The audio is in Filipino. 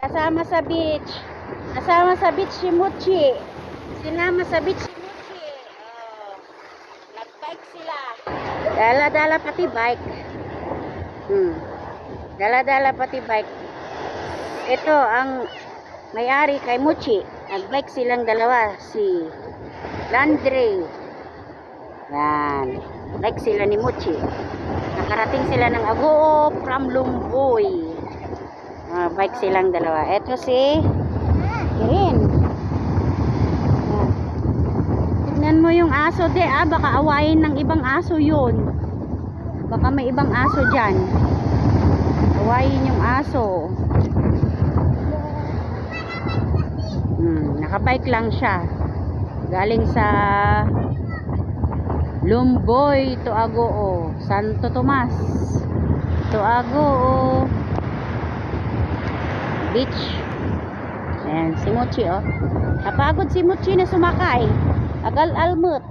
Kasama sa beach. Kasama sa beach si Muchi. Sinama sa beach si Muchi. Oh, nag-bike sila. Dala-dala pati bike. Dala-dala pati bike. Ito ang may-ari kay Muchi. Nag-bike silang dalawa. Si Landry. Yan. Bike sila ni Muchi. Nakarating sila ng Agoo from Lumboy. Bike silang dalawa. Ito si Kirin. Tignan mo yung aso de, baka awayin ng ibang aso yun. Baka may ibang aso dyan. Awayin yung aso. Nakabike lang siya. Galing sa Lumboy to Agoo, Santo Tomas to Agoo Beach. Ayan, si Muchi Napagod si Muchi na sumakay. Agal-almut.